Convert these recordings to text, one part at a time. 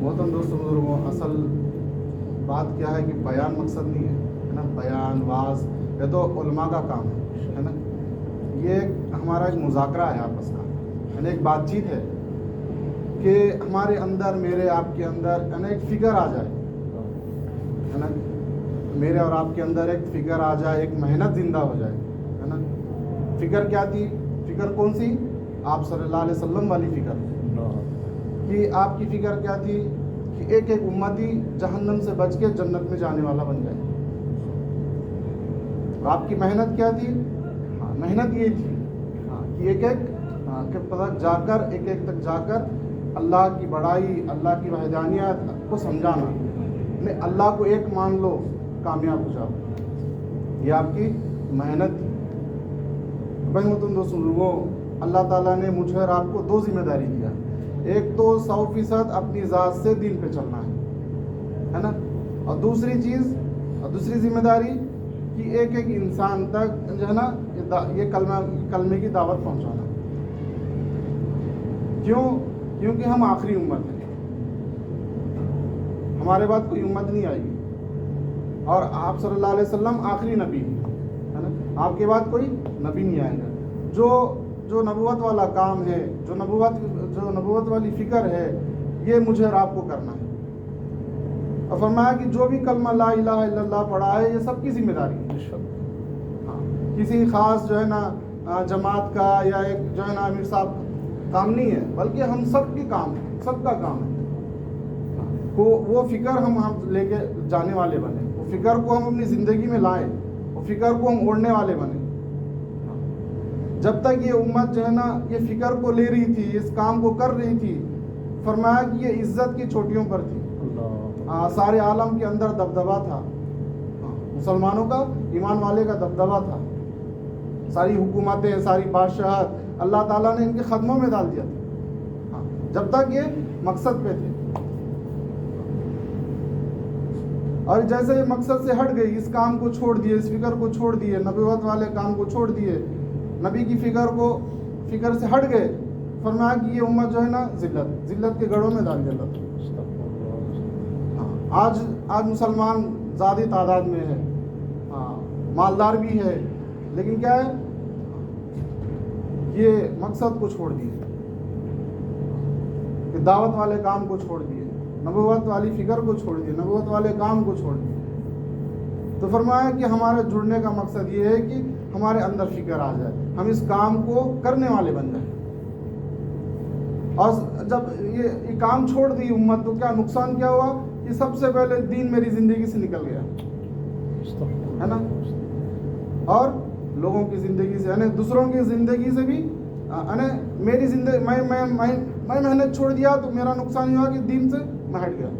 محترم دوستوں بزرگوں، اصل بات کیا ہے کہ بیان مقصد نہیں ہے نا، بیان واز یہ تو علماء کا کام ہے نا. یہ ہمارا ایک مذاکرہ ہے آپس کا، یعنی ایک بات چیت ہے کہ ہمارے اندر، میرے آپ کے اندر یعنی ایک فکر آ جائے ہے نا، میرے اور آپ کے اندر ایک فکر آ جائے، ایک محنت زندہ ہو جائے ہے نا. فکر کیا تھی؟ فکر کون سی؟ آپ صلی اللہ علیہ وسلم والی فکر. کہ آپ کی فکر کیا تھی کہ ایک ایک امتی جہنم سے بچ کے جنت میں جانے والا بن جائے. اور آپ کی محنت کیا تھی؟ محنت یہ تھی کہ ایک ایک تک جا کر، ایک ایک تک جا کر اللہ کی بڑائی، اللہ کی وحدانیت کو سمجھانا. نہیں، اللہ کو ایک مان لو، کامیاب ہو جاؤ. یہ آپ کی محنت تھی. بھائی تم دوستوں لوگوں، اللہ تعالیٰ نے مجھے اور آپ کو دو ذمہ داری دیا. ایک تو 100% اپنی ذات سے دین پہ چلنا ہے نا، اور دوسری چیز، دوسری ذمہ داری کہ ایک ایک انسان تک جو ہے نا یہ کلمے کی دعوت پہنچانا. کیونکہ ہم آخری امت ہیں، ہمارے بعد کوئی امت نہیں آئے گی، اور آپ صلی اللہ علیہ وسلم آخری نبی ہے نا. آپ کے بعد کوئی نبی نہیں آئے گا. جو نبوت والا کام ہے، جو نبوت والی فکر ہے، یہ مجھے اور آپ کو کرنا ہے. اور فرمایا کہ جو بھی کلمہ لا الہ الا اللہ پڑھا ہے، یہ سب کی ذمہ داری ہے. کسی خاص جو ہے نا جماعت کا یا ایک جو ہے نا امیر صاحب کام نہیں ہے، بلکہ ہم سب کی کام ہے، سب کا کام ہے. وہ فکر ہم لے کے جانے والے بنے، وہ فکر کو ہم اپنی زندگی میں لائیں، وہ فکر کو ہم اوڑھنے والے بنے. جب تک یہ امت جو ہے نا یہ فکر کو لے رہی تھی، اس کام کو کر رہی تھی، فرمایا کہ یہ عزت کی چوٹیوں پر تھی. سارے عالم کے اندر دبدبا تھا، مسلمانوں کا، ایمان والے کا دبدبا تھا. ساری حکومتیں، ساری بادشاہت اللہ تعالیٰ نے ان کے قدموں میں ڈال دیا تھا جب تک یہ مقصد پہ تھے. اور جیسے یہ مقصد سے ہٹ گئی، اس کام کو چھوڑ دیے، اس فکر کو چھوڑ دیے، نبوت والے کام کو چھوڑ دیے، نبی کی فکر سے ہٹ گئے، فرمایا کہ یہ امت جو ہے نا ذلت کے گڑھوں میں ڈال دیا. آج مسلمان زیادہ تعداد میں ہے، مالدار بھی ہے، لیکن کیا ہے، یہ مقصد کو چھوڑ دیے، دعوت والے کام کو چھوڑ دیے، نبوت والی فکر کو چھوڑ دیے، نبوت والے کام کو چھوڑ دیے. تو فرمایا کہ ہمارے جڑنے کا مقصد یہ ہے کہ ہمارے اندر فکر آ جائے، ہم اس کام کو کرنے والے بن جائیں. اور جب یہ کام چھوڑ دی امت، تو کیا نقصان کیا ہوا کہ سب سے پہلے دین میری زندگی سے نکل گیا ہے نا، اور لوگوں کی زندگی سے، یعنی دوسروں کی زندگی سے بھی، یعنی میری زندگی میں محنت چھوڑ دیا تو میرا نقصان یہ ہوا کہ دین سے میں ہٹ گیا،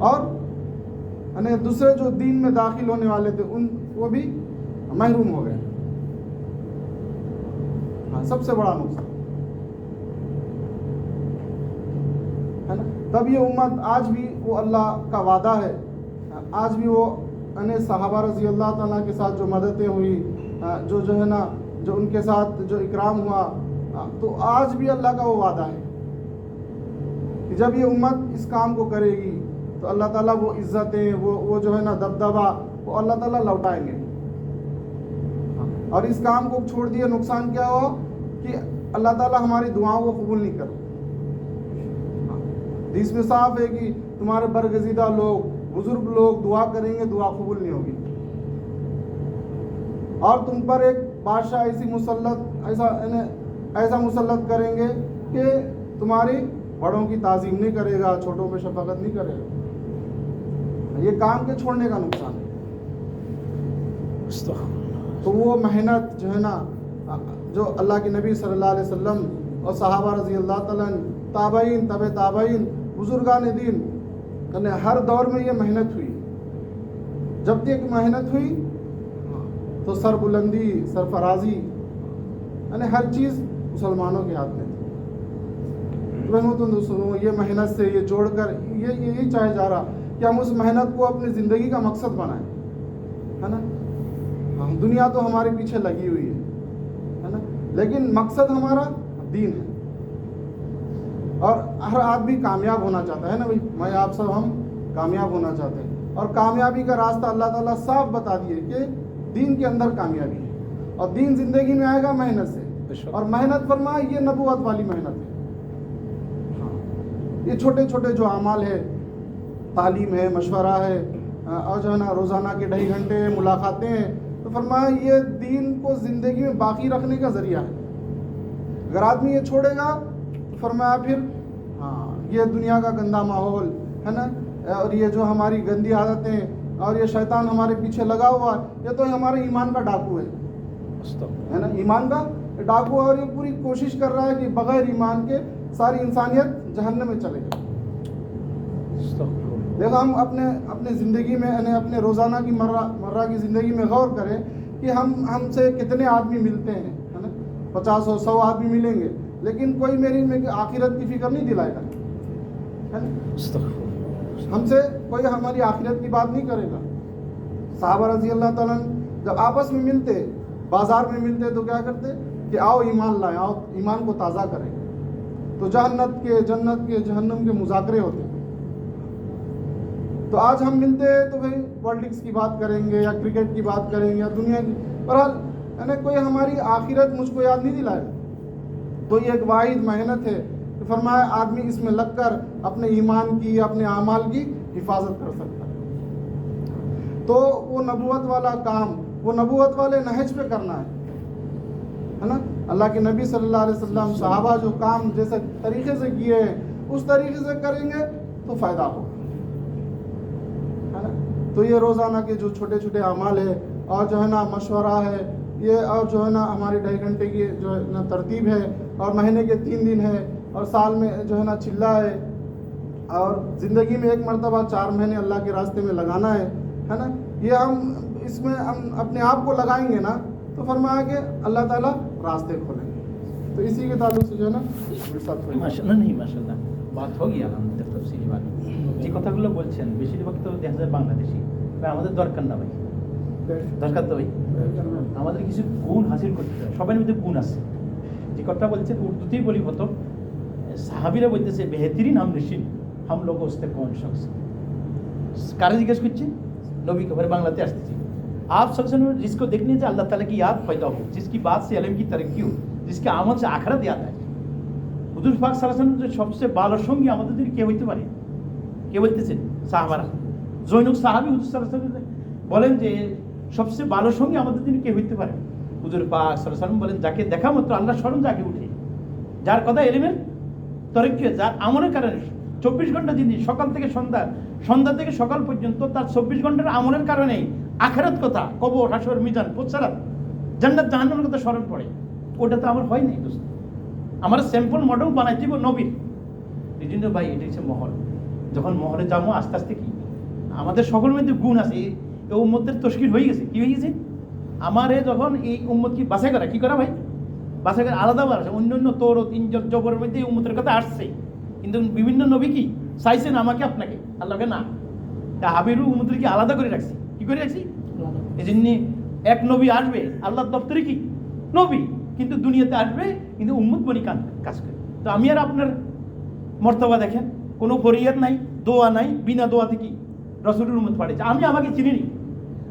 اور یعنی دوسرے جو دین میں داخل ہونے والے تھے وہ بھی محروم ہو گئے. سب سے بڑا نقصان ہے نا. تب یہ امت آج بھی وہ اللہ کا وعدہ ہے، آج بھی وہ یعنی صحابہ رضی اللہ تعالیٰ کے ساتھ جو مددیں ہوئی، جو ہے نا جو ان کے ساتھ جو اکرام ہوا، تو آج بھی اللہ کا وہ وعدہ ہے کہ جب یہ امت اس کام کو کرے گی تو اللہ تعالیٰ وہ عزتیں، وہ جو ہے نا دبدبا، وہ اللہ تعالیٰ لوٹائیں گے. اور اس کام کو چھوڑ دیے، نقصان کیا ہوا کہ اللہ تعالیٰ ہماری دعاؤں کو قبول نہیں کرتا. اس میں صاف ہے کہ تمہارے برگزیدہ لوگ، بزرگ لوگ دعا کریں گے، دعا قبول نہیں ہوگی. اور تم پر ایک بادشاہ ایسا مسلط کریں گے کہ تمہاری بڑوں کی تعظیم نہیں کرے گا، چھوٹوں پہ شفقت نہیں کرے گا. یہ کام کے چھوڑنے کا نقصان ہے. تو وہ محنت جو ہے نا، جو اللہ کے نبی صلی اللہ علیہ وسلم اور صحابہ رضی اللہ تعالیٰ، تابعین، تبع تابعین، بزرگان دین، یعنی ہر دور میں یہ محنت ہوئی. جب تک محنت ہوئی تو سربلندی، سرفرازی، یعنی ہر چیز مسلمانوں کے ہاتھ میں تھی. یہ محنت سے یہ جوڑ کر یہی چاہے جا رہا کہ ہم اس محنت کو اپنی زندگی کا مقصد بنائیں ہے نا. دنیا تو ہمارے پیچھے لگی ہوئی ہے نا، लेकिन मकसद हमारा दीन है। और हर आदमी कामयाब होना चाहता है ना भाई, मैं आप सब हम कामयाब होना चाहते हैं, और कामयाबी का रास्ता अल्लाह ताला साफ बता दिए कि दीन के अंदर कामयाबी है, और दीन ज़िंदगी में आएगा मेहनत से, और मेहनत फरमाए ये नबूवत वाली मेहनत है। ये छोटे छोटे जो अमाल है, तालीम है, मशवरा है, और जो है ना रोज़ाना के 2.5 घंटे मुलाकातें हैं, तो फरमाया ये दीन को ज़िंदगी में बाकी रखने का ज़रिया है। अगर आदमी ये छोड़ेगा तो फरमाया फिर ये दुनिया का गंदा माहौल है ना, और ये जो हमारी गंदी आदतें और ये शैतान हमारे पीछे लगा हुआ है, ये तो हमारे ईमान का डाकू है ना, ईमान का डाकू है, और ये पूरी कोशिश कर रहा है कि बगैर ईमान के सारी इंसानियत जहन्नम में चले जाए। देखो हम अपने ज़िंदगी में यानी अपने रोज़ाना की मर्रा की ज़िंदगी में गौर करें कि हमसे कितने आदमी मिलते हैं, है ना, 50 और 100 आदमी मिलेंगे, लेकिन कोई मेरी आखिरत की फिक्र नहीं दिलाएगा, है ना, हमसे कोई हमारी आखिरत की बात नहीं करेगा। सहाबा रज़ी अल्लाह ताला जब आपस में मिलते, बाज़ार में मिलते, तो क्या करते कि आओ ईमान लाएं, आओ ईमान को ताज़ा करें, तो जन्नत के जहन्नम के मुज़ाकरे होते। तो आज हम मिलते हैं तो भाई पॉलिटिक्स की बात करेंगे या क्रिकेट की बात करेंगे या दुनिया की, बहरहाल यानी कोई हमारी आखिरत मुझको याद नहीं दिलाएगा। तो ये एक वाहिद मेहनत है कि फरमाया आदमी इसमें लगकर अपने ईमान की, अपने आमाल की हिफाजत कर सकता है। तो वो नबूवत वाला काम, वो नबूवत वाले नहज पे करना है ना। अल्लाह के नबी सल्लल्लाहु अलैहि वसल्लम सहाबा जो काम जैसे तरीके से किए हैं उस तरीके से करेंगे तो फ़ायदा होगा, है ना। तो ये रोज़ाना के जो छोटे छोटे अमाल है, और जो है ना मशवरा है ये, और जो है ना हमारी 2.5 घंटे की जो है ना तरतीब है, और महीने के 3 दिन है, और साल में जो है ना चिल्ला है, और ज़िंदगी में एक मरतबा 4 महीने अल्लाह के रास्ते में लगाना है ना। ये हम इसमें हम अपने आप को लगाएंगे ना तो फरमाया कि अल्लाह ताला रास्ते खोलेंगे। तो इसी के ताल्लुक से जो है ना মাশাআল্লাহ বাত हो गया আমাদের তফসিলি বাত। যে কথাগুলো বলছেন বেশিরভাগ তো দেখা যায় বাংলাদেশি, ভাই আমাদের দরকার না ভাই, দরকার তো ভাই আমাদের কিছু গুণ হাসিল করতে হবে, সবার মধ্যে গুণ আছে। যে কথা বলছেন উর্দুতেই বলি হতো, সাহাবীরা বলতেছে বেহতরিন হাম নশিন हम लोग उससे कौन शख्स, কারে জিজ্ঞেস করছে नबी के बारे बांग्लाते আসতেছি। आप सबसे जिसको देखने से अल्लाह ताला की याद पैदा हो, जिसकी बात से इल्म की तरक्की हो, जिसके आमल से आखिरत याद आए। হুজুর পাক সাল্লাল্লাহু আলাইহি ওয়াসাল্লাম সবচেয়ে ভালো সঙ্গী আমাদের জন্য কে হইতে পারে? কে বলতেছেন? সাহাবারা। জৈনক সাহাবী হুজুর সাল্লাল্লাহু আলাইহি ওয়াসাল্লাম বলেন যে সবচেয়ে ভালো সঙ্গী আমাদের জন্য কে হইতে পারে? হুজুর পাক সাল্লাল্লাহু আলাইহি ওয়াসাল্লাম বলেন যাকে দেখা মাত্র আল্লাহর স্মরণ জাগে উঠে, যার কথা ইলমের তরক্কি, যার আমলের কারণে 24 ঘন্টা জিন্দেগি সকাল থেকে সন্ধ্যা থেকে সকাল পর্যন্ত তার 24 ঘন্টার আমলের কারণে আখিরাত কথা, কবর, হাসর, মিজান, পুরসারাত, জান্নাত জাহান্নামের কথা স্মরণ পড়ে। ওটা তো আমার হয় নাই দোস্ত, আমার স্যাম্পল মডেল বানাই দিব নবীর। এই জন্য ভাই এটা হচ্ছে মহল। যখন মহলে যাবো আস্তে আস্তে কি আমাদের সকল মধ্যে গুণ আছে, এই উম্মতের তশকিল হয়ে গেছে। কি হয়ে গেছে? আমারে যখন এই উম্মত কি বাছাই করা, কি করা ভাই বাছাই করা আলাদা আছে। অন্য অন্য তৌরাত ইনজিল জবরের মধ্যে এই উম্মতের কথা আসছে, কিন্তু বিভিন্ন নবী কি চাইছেন আমাকে আপনাকে, আল্লাহকে না। তা হাবিরু উম্মতের কি আলাদা করে রাখছি, কি করে রাখছি? এই জন্য এক নবী আসবে আল্লাহর দপ্তরে কি নবী, কিন্তু দুনিয়াতে আসবে কিন্তু উম্মত বনি কাজ করে। তো আমি আর আপনার মর্তবা দেখেন, কোনো ফরিয়াদ নাই, দোয়া নাই, বিনা দোয়াতে কি রসুলের উম্মত পাঠিয়েছে। আমি আমাকে চিনি নি।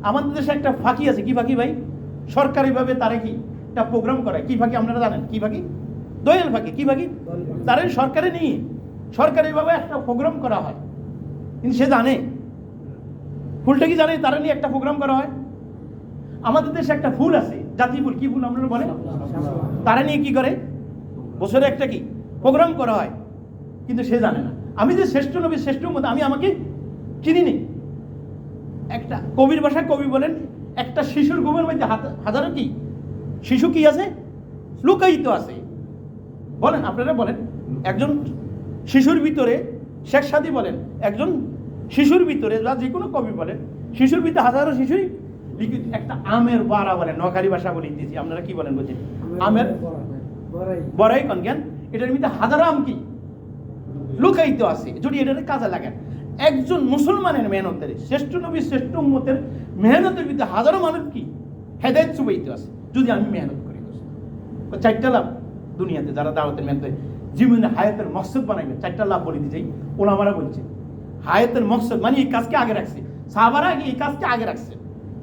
আমাদের দেশে একটা ফাঁকি আছে, কি ফাঁকি ভাই? সরকারিভাবে তারা কি একটা প্রোগ্রাম করে, কি ফাঁকি আপনারা জানেন? কি ফাঁকি? দয়াল ফাঁকি। কি ফাঁকি? তারা সরকারে নিয়ে সরকারিভাবে একটা প্রোগ্রাম করা হয়, কিন্তু সে জানে ফুলটা কি জানে? তারা নিয়ে একটা প্রোগ্রাম করা হয়। আমাদের দেশে একটা ফুল আছে, জাতীয় ফুল, কি ফুল আপনারা বলেন? তারা নিয়ে কি করে? বছরে একটা কি প্রোগ্রাম করা হয়, কিন্তু সে জানে না আমি যে শ্রেষ্ঠ নবী, শ্রেষ্ঠ উম্মত, আমি আমাকে চিনি নি। একটা কবির ভাষায় কবি বলেন, একটা শিশুর ঘুমের মধ্যে হাজারো কি শিশু কি আছে লুকায়িত আছে। বলেন আপনারা বলেন, একজন শিশুর ভিতরে, শেখ সাদী বলেন, একজন শিশুর ভিতরে, বা যে কোনো কবি বলেন, শিশুর ভিতরে হাজারো শিশুই লিখিত। একটা আমের বাড়া বলেন, নোয়াখালী ভাষা বলে দিয়েছি, আপনারা কি বলেন বলছেন? আমের বড়াই কন জ্ঞান, এটার ভিতরে হাজারো আম কি লুকায়িত আছে। যদি এটার কাজে লাগেন, একজন মুসলমানের মেহনতের, শ্রেষ্ঠ নবী শ্রেষ্ঠ উম্মতের মেহনতের ভিতরে হাজারো মানুষ কি হেদায়েত চুবাইতে আছে, যদি আমি মেহনত করি। 4টা লাভ দুনিয়াতে যারা দাওয়াতের মেহনতে জীবনে হায়াতের মকসদ বানাইবে, 4টা লাভ বলে দিতে চাই। ওলামারা বলছে হায়াতের মকসদ মানে এই কাজকে আগে রাখছে, সাহাবারা আগে এই কাজকে আগে রাখছে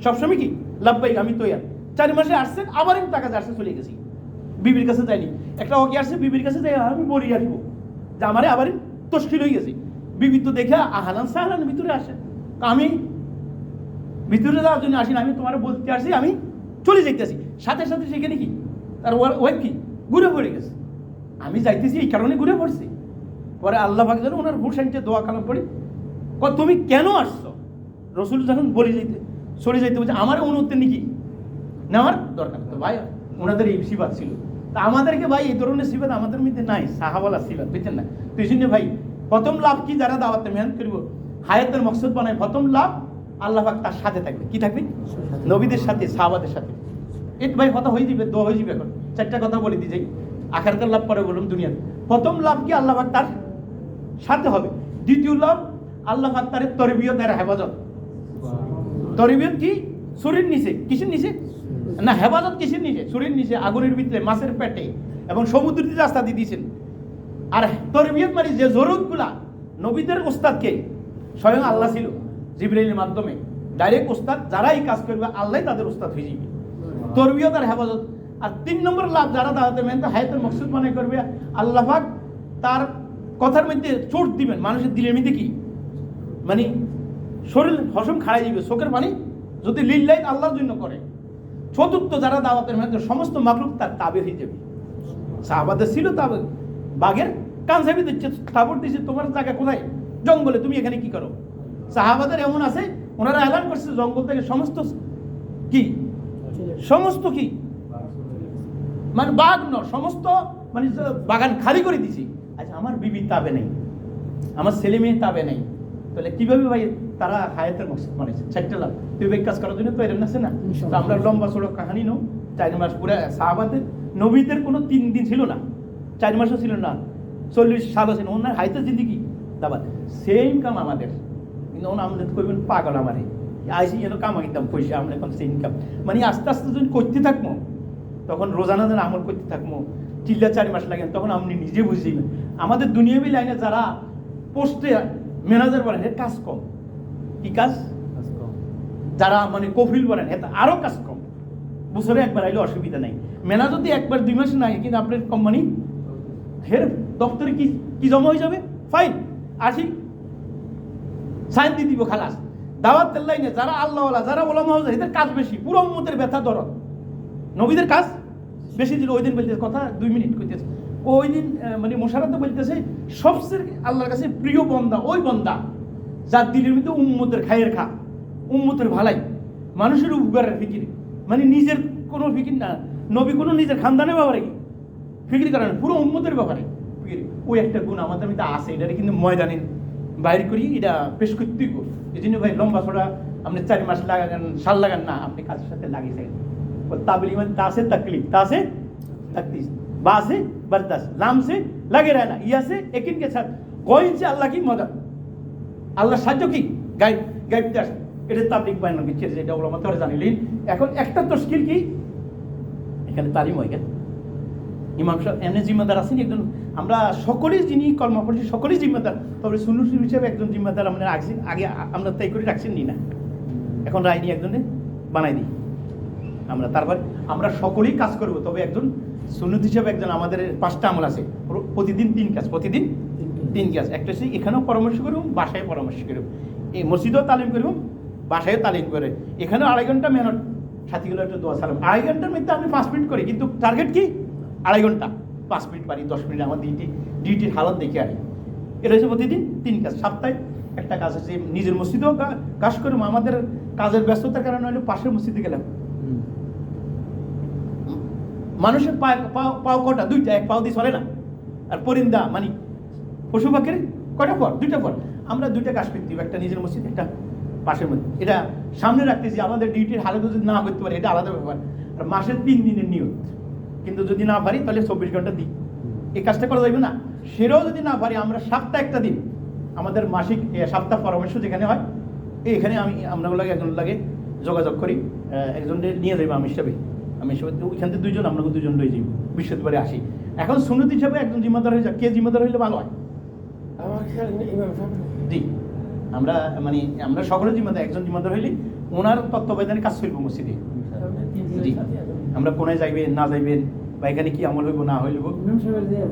সবসময়। কি লাভবাহিক আমি তৈয়ার, 4 মাসে আসছেন, আবার আমি টাকা আসছে চলে গেছি, বিবির কাছে যাইনি। একটা ওকে আসছে, বিবির কাছে যাই আমি বলি আসবো যে আমারে আবার তশকিল হয়ে গেছি। বিবি তো দেখে আহলান সাহলান ভিতরে আসে, আমি ভিতরে যাওয়ার জন্য আসি না, আমি তোমার বলতে আসছি, আমি চলে যাইতেছি। সাথে সাথে সেখানে কি তার ওয়াইফ কি ঘুরে পড়ে গেছে, আমি যাইতেছি এই কারণে ঘুরে পড়ছি। পরে আল্লাহ পাক যেন ওনার হুসাইনকে দোয়া কালাম পড়ি, তুমি কেন আসছো? রসুল যখন বলে যাইতে সরে যাইতে বলছে আমার অনুমতি নাকি নেওয়ার দরকার। তো ভাই ওনাদের এই সিফাত ছিল, তা আমাদেরকে ভাই এই ধরনের সিফাত আমাদের মধ্যে নাই, সাহাবালা সিফাত বুঝছেন না। তো এই জন্য ভাই প্রথম লাভ কি, যারা দাওয়াতে মেহনত করবো হায়াতের মকসদ বানায়, প্রথম লাভ আল্লাহ পাক তার সাথে থাকবে। কি থাকবে? নবীদের সাথে, সাহাবাদের সাথে। এই ভাই কথা হয়ে যাবে, দোয়া হয়ে যাবে। এখন 4টা কথা বলে দিয়ে যাই, আখিরাতের লাভ পরে বলুন দুনিয়াতে। প্রথম লাভ কি, আল্লাহ পাক তার সাথে হবে। দ্বিতীয় লাভ আল্লাহ পাক তার তরবিয়ত আর হেফাজত। তরবিয়ত কি? শরীর নিচে, কিসের নিচে না, হেফাজত কিসের নিচে? শরীর নিচে, আগুনের ভিতরে, মাছের পেটে এবং সমুদ্রের রাস্তা দিয়ে দিয়েছেন। আর তরবিয়ত মানে যে জরুরতগুলা, নবীদের ওস্তাদকে স্বয়ং আল্লাহ ছিল জিবরাইলের মাধ্যমে ডাইরেক্ট ওস্তাদ, যারা এই কাজ করবে আল্লাহ তাদের ওস্তাদ হয়ে যাবে। তরবিয়ত আর হেফাজত। আর 3 নম্বর লাভ, যারা দাওয়াতে মেহনত হায়াতের মকসুদ মনে করবে, আল্লাহ পাক তার কথার মধ্যে চোট দিবেন, মানুষের দিলের মধ্যে কি মানে শরীর হসম খাড়াই যাবে, চোখের পানি যদি লিল্লাহ আল্লাহর জন্য করে। চতুর্থ, যারা দাওয়াতের মেহনত সমস্ত মাখলুক তার তাবে হয়ে যাবে। সাহাবাদের ছিল তাবে, বাঘের কান চাবি দিচ্ছে, থাপড় দিচ্ছে, তোমার জায়গা কোথায়? জঙ্গলে, তুমি এখানে কি করো? সাহাবাদের এমন আছে, ওনারা এলান করছে জঙ্গল থেকে সমস্ত কি, সমস্ত কি মানে বাঘ ন, সমস্ত মানে বাগান খালি করে দিছি। আচ্ছা, আমার বিবি তাবে নেই, আমার ছেলে মেয়ে তাবে নেই, তাহলে কিভাবে ভাই তারা হায়াতের মকসদ মানেছে? 4টা লাভ তুই ভাই কাজ করার জন্য তো এরকম আছে না। তো আমরা লম্বা চড়ক কাহানি নো, 4 মাস পুরো সাহাবাদের নবীদের কোনো 3 দিন ছিল না, 4 মাসও ছিল না, 40 সালও ছিল ওনার হায়াতের জিন্দিগি দাবাত। সেম কাম আমাদের, কিন্তু ওনা আমাদের কইবেন পাগল আমারে আইসি যেন কামাইতাম পয়সা, আমরা এখন সেই ইনকাম মানে আস্তে আস্তে যদি করতে থাকবো, তখন রোজানা যেন আমল করতে থাকবো, চিল্লা 4 মাস লাগেন, তখন আপনি নিজে বুঝিবেন আমাদের দুনিয়াবী লাইনে যারা পোস্টে ম্যানেজার বলেন এর কাজ কম। কি কাজ? যারা মানে কফিল বলেন এটা আরো কাজ কম, বছরে একবার আইলে অসুবিধা নাই। ম্যানেজার যদি 1-2 মাস নাই, কিন্তু আপনার কোম্পানি ফের দপ্তরে কি কি জমা হয়ে যাবে, ফাইন আসি সাইন দিয়ে দিব, খালাস। দাওয়াতের লাইনে যারা আল্লাহওয়ালা, যারা ওলামা হওয়া, এদের কাজ বেশি, পুরো উম্মতের ব্যথা দরদ। নবীদের কাজ বেশি ছিল। ওই দিন বলতেছে, কথা 2 মিনিট কইতেছে, ওই দিন মানে মোশাররফ বলতেছে সবচেয়ে আল্লাহর কাছে প্রিয় বন্দা ওই বন্দা যার দিলের মধ্যে উম্মতের খায়ের খা, উম্মতের ভালাই, মানুষের উপকারের ফিকির, মানে নিজের কোনো ফিকির না। নবী কোনো নিজের খানদানের ব্যাপারে কি ফিকির করেন, পুরো উম্মতের ব্যাপারে ফিকির। ওই একটা গুণ আমাদের মধ্যে আছে, এটা কিন্তু ময়দানে বাইর করি, এটা পেশ করতেই গো। এই জন্য ভাই লম্বা ছড়া আপনি 4 মাস লাগান, সাল লাগান না, আপনি কাজের সাথে লাগিয়ে থাকেন। ताबली में ता से तकलीफ, ता से तकलीफ, बा से बर्दाश्त, लाम से लगे रहना, या से यकीन के साथ कोई से अल्लाह की मदद, আল্লাহ সাহায্য কি গাইড গাইড দাস। এটা তাবলিগ বানানো কিছু যেটা ওলামা তোরা জানিলেন। এখন একটা তশকিল কি এখানে তালিম হয়ে গেল, ইমাম সাহেব এমনি জিম্মাদার আছেন একজন। আমরা সকলেই যিনি কলমা পড়ছি সকলেই জিম্মাদার, তবে সুন্নুর হিসেবে একজন জিম্মাদার আমরা আগে আমরা তাই করে রাখছেন নি না, এখন রায়নি একজনে বানাই দিই আমরা। তারপর আমরা সকলেই কাজ করব, তবে একজন সুন্নত হিসেবে একজন আমাদের 5টা আমল আছে, প্রতিদিন 3 কাজ, প্রতিদিন 3 কাজ। একটা হচ্ছে এখানেও পরামর্শ করব, বাসায় পরামর্শ করব, এই মসজিদেও তালিম করব, বাসায় তালিম করে। এখানেও 2.5 ঘন্টা মেহনত, সাথীগুলো একটু দোয়া সালাম। 2.5 ঘন্টার মধ্যে আমি 5 মিনিট করি, কিন্তু টার্গেট কি 2.5 ঘন্টা, 5 মিনিট পারি, 10 মিনিট আমার ডিউটির হালত দেখে আনি। এটা হচ্ছে প্রতিদিন 3 কাজ। সপ্তাহে একটা কাজ আছে, নিজের মসজিদেও কাজ করবো, আমাদের কাজের ব্যস্ততার কারণে হলে পাশের মসজিদে গেলাম। মানুষের পাও কটা? 2টা, 1 পাও দিয়ে চলে না। আর পরিন্দা মানে পশু পাখির কয়টা পর? 2টা পর। আমরা 2টা কাজ করতে হবে, একটা নিজের মসজিদ, একটা পাশের মধ্যে। এটা সামনে রাখতেছি, আমাদের ডিউটির হালত যদি না করতে পারি এটা আলাদা ব্যাপার। আর মাসের 3 দিনের নিয়ত, কিন্তু যদি না পারি তাহলে 24 ঘন্টা দিই, এই কাজটা করা যাবে না। সেটাও যদি না পারি আমরা সপ্তাহে একটা দিন, আমাদের মাসিক সপ্তাহ পরামর্শ যেখানে হয়, এখানে আমি আমরা একজন লাগে যোগাযোগ করি, একজনকে নিয়ে যাবো আমি হিসাবে, আমি ওইখান থেকে দুইজন আপনাকে দুজন রয়ে যাই বৃহস্পতিবারে আসি। এখন সুন্নত হিসাবে একজন জিম্মাদার হয়ে যায়, কে জিম্মাদার হইলে ভালো হয়? জি, আমরা মানে আমরা সকলের জিম্মাদার, একজন জিম্মাদার হইলে ওনার তত্ত্বাবধানে কাজ করবো মসজিদে। জি, আমরা কোনায় যাইবেন না যাইবেন বা এখানে কি আমল হইব না হইব।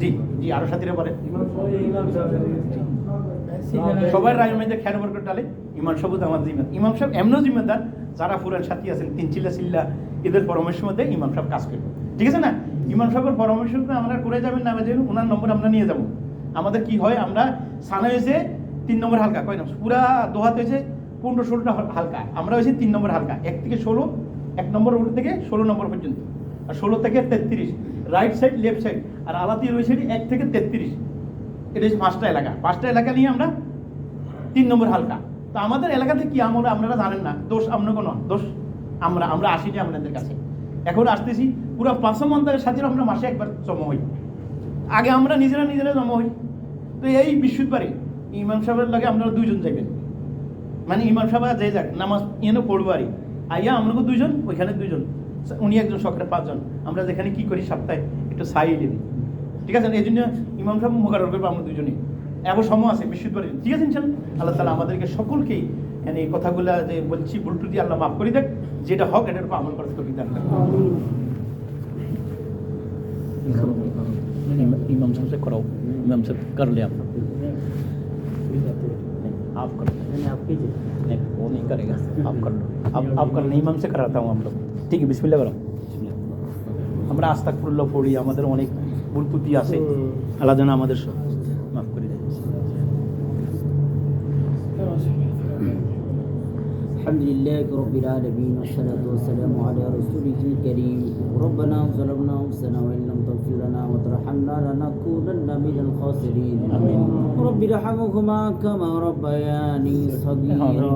জি জি, আরো সাথীরা বলেন। সবার রায় মধ্যে খেয়াল করে টালে ইমাম সাহেব আমার জিম্মেদার। ইমাম সাহেব এমনও জিম্মেদার যারা পুরান সাথী আছেন তিন চিল্লা এদের পরামর্শ মধ্যে ইমাম সাহেব কাজ করবে, ঠিক আছে না? ইমাম সাহেবের পরামর্শ আমরা করে যাবেন না যাবেন, ওনার নম্বর আমরা নিয়ে যাবো। আমাদের কি হয়, আমরা সানা হয়েছে 3 নম্বর হালকা, কয় নম্বর পুরা দোহাত হয়েছে 15-16টা হালকা, আমরা হয়েছি 3 নম্বর হালকা, 1 থেকে 16, 1 নম্বর রোড থেকে 16 নম্বর পর্যন্ত, আর 16 থেকে 33 রাইট সাইড লেফট সাইড, আর আলাতি রয়েছে 1 থেকে 33। এটা হচ্ছে 5টা এলাকা, 5টা এলাকা নিয়ে আমরা 3 নম্বর হালকা। তো আমাদের এলাকাতে কি আমরা আপনারা জানেন না, দোষ আপনার কোনো দোষ, আমরা আসিনি আপনাদের কাছে, এখন আসতেছি। পুরো 500 মন্দিরের সাথে আমরা মাসে একবার জমা হই, আগে আমরা নিজেরা জমা হই। তো এই বৃহস্পতিবারে ইমাম সাহেবের লাগে আপনারা 2 জন যাবেন, মানে ইমাম সাহেব যে যাক নামাজ এনে পড়বারই আইয়া আমরা 2 জন, ওইখানে 2 জন, উনি একজন, সকালে 5 জন। আমরা যেখানে কি করি সপ্তাহে একটু সাই দিন, ঠিক আছে? এই জন্য ইমাম সাহেব মোকারর করবো আমরা 2 জনই, এমন সময় আছে বৃহস্পতিবারে, ঠিক আছে? ইনশাআল্লাহ আল্লাহ তাআলা আমাদেরকে সকলকেই এই কথাগুলো যে বলছি ভুল ত্রুটি আল্লাহ মাফ করে দেখ, যেটা হক এটার উপর আমল করতে তৌফিক দান করেন। इमाम साहब से कराओ, इमाम साहब कर ले आप करो, आप कीजिए, नहीं वो नहीं करेगा, आप कर लो, आप कर लो, इमाम से कराता हूँ हम लोग, ठीक है? बिस्मिल्लाह करो। আমরা আস্তাগফিরুল্লাহ পড়ি, আমাদের অনেক ভুল ত্রুটি আছে, আল্লাহ যেন আমাদের মাফ করে দেয়। الحمد لله رب العالمين والصلاة والسلام على رسوله الكريم. ربنا ظلمنا أنفسنا وإن لم تغفر لنا وترحمنا لنكونن من الخاسرين. آمين. رب ارحمهما كما ربياني صغيرا.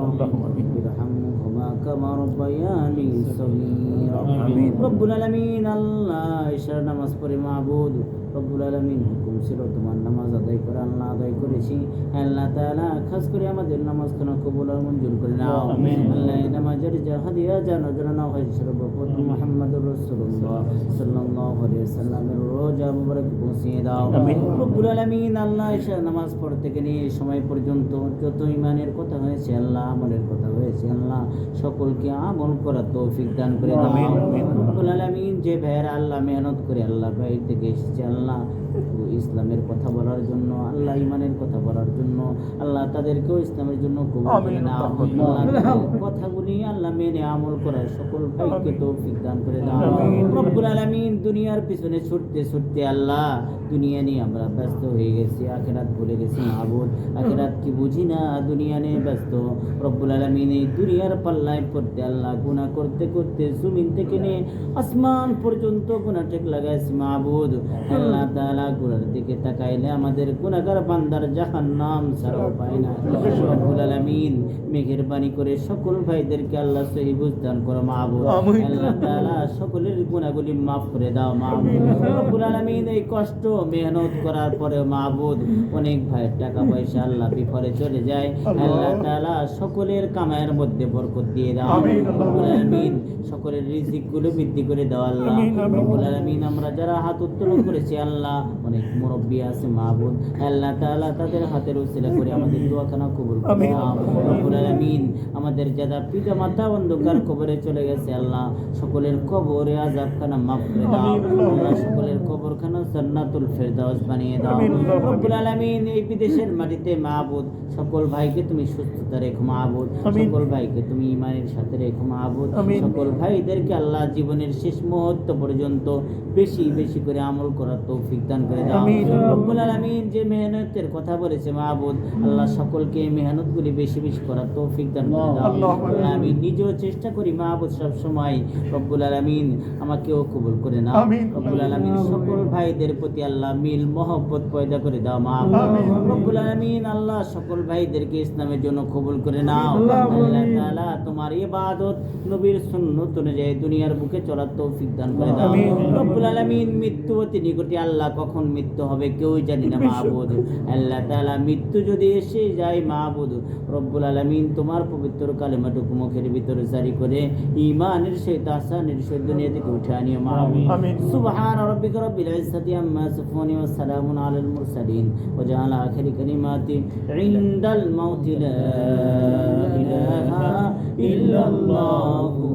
رب ارحمهما كما ربياني صغيرا. آمين. رب العالمين আল্লাহ ইশার নামাজ পড়ে মাবুদ রব্বুল আলামিন হুকুম ছিল তোমার নামাজ আদায় করে আল্লাহ আদায় করেছি। আল্লাহ তাআলা খাস করে আমাদের নামাজখানা কবুল আর মঞ্জুর করে নাও। আমিন। আল্লাহ এই নামাজের হাদিয়া জানো জানা হয় সর্বপ্রথম মুহাম্মদুর রাসূলুল্লাহ সাল্লাল্লাহু আলাইহি ওয়াসাল্লামের রোজা মুবারক পৌঁছিয়ে দাও। আমিন। রব্বুল আলামিন আল্লাহ ইশা নামাজ পড়তে থেকে নিয়ে সময় পর্যন্ত যত ঈমানের কথা হয়েছে আল্লাহ আমলের কথা হয়েছে আল্লাহ সকলকে আমল করার তৌফিক দান করে দাও। আমিন। আমিন। রব্বুল আলামিন যে ভাইয়েরা আল্লাহ মেহনত করে আল্লাহ বাইরে থেকে এসেছে আল্লাহ ইসলামের কথা বলার জন্য আল্লাহ ঈমানের কথা বলার জন্য আল্লাহ তাদেরকেও ইসলামের জন্য কবুল করে নাও। আল্লাহ কথাগুলি আল্লাহ মেনে আমল করার সকল ভাইকে তৌফিক দান করে দাও। রব্বুল আলামিন দুনিয়ার পিছনে ছুটতে ছুটতে আল্লাহ দুনিয়া নিয়ে আমরা ব্যস্ত হয়ে গেছি, আখিরাত ভুলে গেছি মাবুদ। আখিরাত কি বুঝি না, দুনিয়া নিয়ে ব্যস্ত। রব্বুল আলামিন এই দুনিয়ার পাল্লায় পড়তে আল্লাহ গুনাহ করতে করতে জমিন থেকে নিয়ে আসমান পর্যন্ত গুনাহ টেক লাগাইছি মাবুদ। আল্লাহ তাআলা গুনার দিকে তাকাইলে আমাদের গুনাহগার বান্দার জাহান্নাম ছাড়া উপায় নাই। রব্বুল আলামিন মেহেরবানি করে সকল ভাইদেরকে আল্লাহ সহি বুঝ দান করো মাবুদ। আল্লাহ তাআলা সকলের গুনাহগুলি মাফ করে দাও মাবুদ। রব্বুল আলামিন এই কষ্ট মেহনত করার পরে মাবুদ অনেক ভাইয়ের টাকা পয়সা আল্লাহ বিফলে চলে যায়। আল্লাহ তাআলা সকলের কামাইয়ের মধ্যে বরকত দিয়ে দাও। রব্বুল আলামিন সকলের রিজিকগুলো বৃদ্ধি করে দাও আল্লাহ। রব্বুল আলামিন আমরা যারা হাত উত্তোলন করেছি আল্লাহ অনেক মুরব্বী আছে মাবুদ, আল্লাহ তাআলা তাদের হাতের উসিলা করে আমাদের দোয়াখানা কবুল করে নাও। রব্বুল আলামিন আমাদের যারা পিতা মাতা অন্ধকার কবরে চলে গেছে আল্লাহ সকলের কবরে আযাবখানা মাফ করে দাও আল্লাহ, সকলের কবরখানা জান্নাতুল ফেরদাউস বানিয়ে দাও। রব্বুল আলামিন এই বিদেশের মাটিতে মাবুদ সকল ভাইকে তুমি সুস্থতা রেখো মাবুদ, সকল ভাইকে তুমি ঈমানের সাথে রেখো মাবুদ। সকল ভাইদেরকে আল্লাহ জীবনের শেষ মুহূর্ত পর্যন্ত বেশি বেশি করে আমল করার তৌফিক দান করে দাও। রব্বুল আলামিন যে মেহনতের কথা বলেছে মাবুদ আল্লাহ সকলকে মেহনতগুলি বেশি বেশি করার তৌফিক দান করে দাও। আমি নিজেও চেষ্টা করি মাবুদ সব সময় রব্বুল আলামিন আমাকেও কবুল করে নাও। রব্বুল আলামিন সকল ভাইদের প্রতি আল্লাহ মিল মহব্বত পয়দা করে দাও মা রব্বুল আলামিন আল্লাহ সকল ভাইদেরকে ইসলামের জন্য কবুল করে নাও আল্লাহ তাআলা তোমার ইবাদত নবীর সুন্নাত অনুযায়ী দুনিয়ার বুকে চলার তৌফিক দান করে দাও রব্বুল আলামিন মৃত্যু অতি নিকটে আল্লাহ কখন মৃত্যু হবে কেউ জানি না মাবুদ আল্লাহ তাআলা মৃত্যু যদি এসে যায় মাবুদ রব্বুল আলামিন তোমার পবিত্র কালেমাটুকু মুখের ভিতরে জারি করে ঈমানের সহিত আহসানের সহিত দুনিয়া থেকে উঠে আনিও মাবুদ সুবহান রাব্বিকা রব্বিল ইজ্জাতি আম্মা ইয়াসিফুন ওয়া সালামুন আলাল মুরসালিন ওয়া জাআলা আখিরি কালিমাতি ইনদাল মাউতি লা ইলাহা ইল্লাল্লাহু